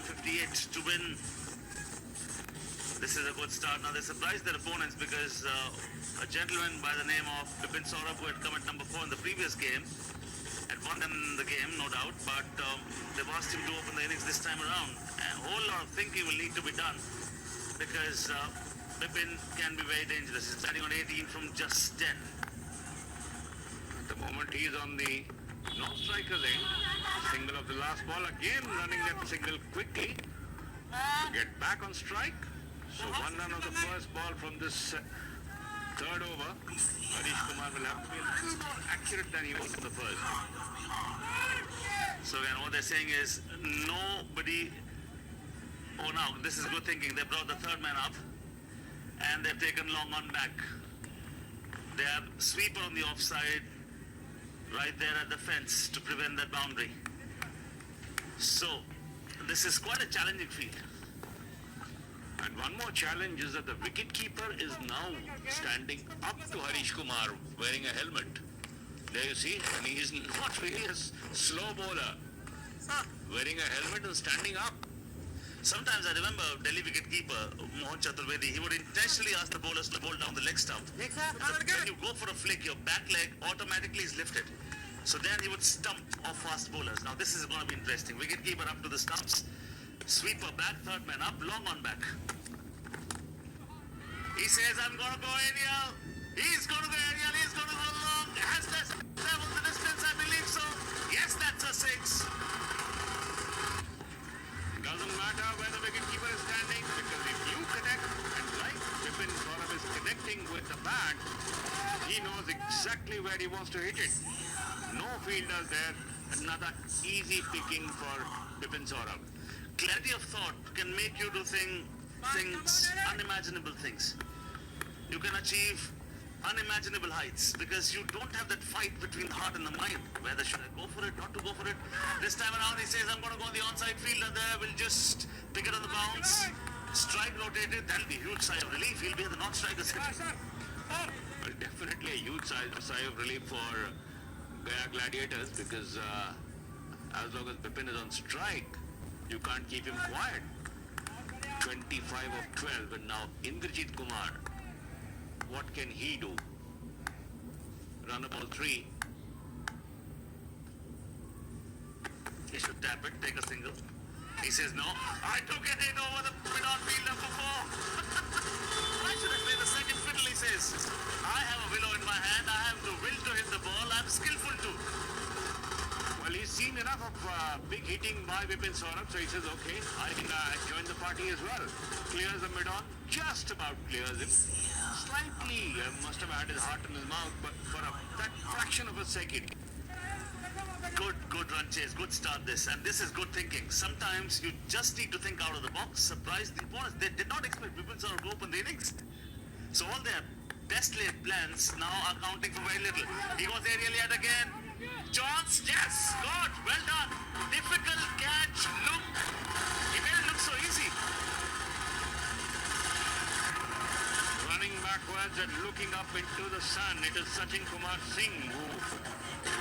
58 to win. This is a good start. Now they surprised their opponents because a gentleman by the name of Bipin Saurabh, who had come at number 4 in the previous game, had won them the game, no doubt, but they've asked him to open the innings this time around. A whole lot of thinking will need to be done because Bipin can be very dangerous. He's batting on 18 from just 10. At the moment he is on the non-striker's end. Single of the last ball, again running that single quickly to get back on strike. So 1 run of the first ball from this third over. Harish Kumar will have to be a little more accurate than he was in the first. So again, what they're saying is nobody... Oh, now this is good thinking. They brought the third man up and they've taken long on back. They have sweeper on the offside right there at the fence to prevent that boundary. So this is quite a challenging field. And one more challenge is that the wicketkeeper is now standing up to Harish Kumar wearing a helmet. There you see, and he is not really a slow bowler. Wearing a helmet and standing up. Sometimes I remember Delhi wicketkeeper Mohan Chaturvedi, he would intentionally ask the bowlers to bowl down the leg stump. When you go for a flick, your back leg automatically is lifted. So then he would stump off fast bowlers. Now this is going to be interesting. Wicketkeeper up to the stumps. Sweeper back, third man up, long on back. He says, I'm going to go aerial. He's going to go aerial. He's going to go long. Has that traveled the distance? I believe so. Yes, that's a 6. Doesn't matter where the wicketkeeper is standing, because if you connect, and like Bipin Saurabh is connecting with the bat, he knows exactly where he wants to hit it. No fielders there. Another easy picking for Bipin Saurabh. Clarity of thought can make you do things, unimaginable things. You can achieve unimaginable heights because you don't have that fight between the heart and the mind. Whether should I go for it, not to go for it. This time around he says, I'm going to go on the onside fielder there. We'll just pick it on the bounce. Strike rotated. That'll be a huge sigh of relief. He'll be in the non-striker's hit. Well, definitely a huge sigh of relief for Gaya Gladiators, because as long as Bipin is on strike, you can't keep him quiet. 25 of 12, and now Indrajit Kumar. What can he do? Runner ball 3. He should tap it, take a single. He says, no, I took a hit over the mid-on fielder for 4. Why should I play the second fiddle, he says. I have a willow in my hand. I have the will to hit the ball. I'm skillful too. Well, he's seen enough of big hitting by Bipin Saurabh, so he says, okay, I think I join the party as well. Clears the mid-on, just about clears him. Slightly must have had his heart in his mouth, but for that fraction of a second. Good run chase, good start this, and this is good thinking. Sometimes you just need to think out of the box, surprise the opponents. They did not expect Bipin Saurabh to open the innings. So all their best laid plans now are counting for very little. He goes aerial yet again. Chance, yes, good, well done. Difficult catch, look. He made it look so easy. Running backwards and looking up into the sun, it is Sachin Kumar Singh who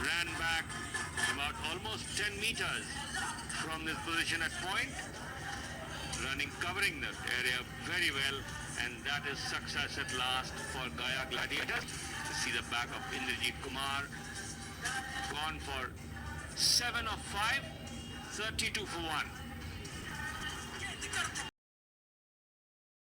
ran back about almost 10 meters from this position at point. Running, covering the area very well, and that is success at last for Gaya Gladiators. You see the back of Indrajit Kumar. Gone for 7 of 5, 32 for 1.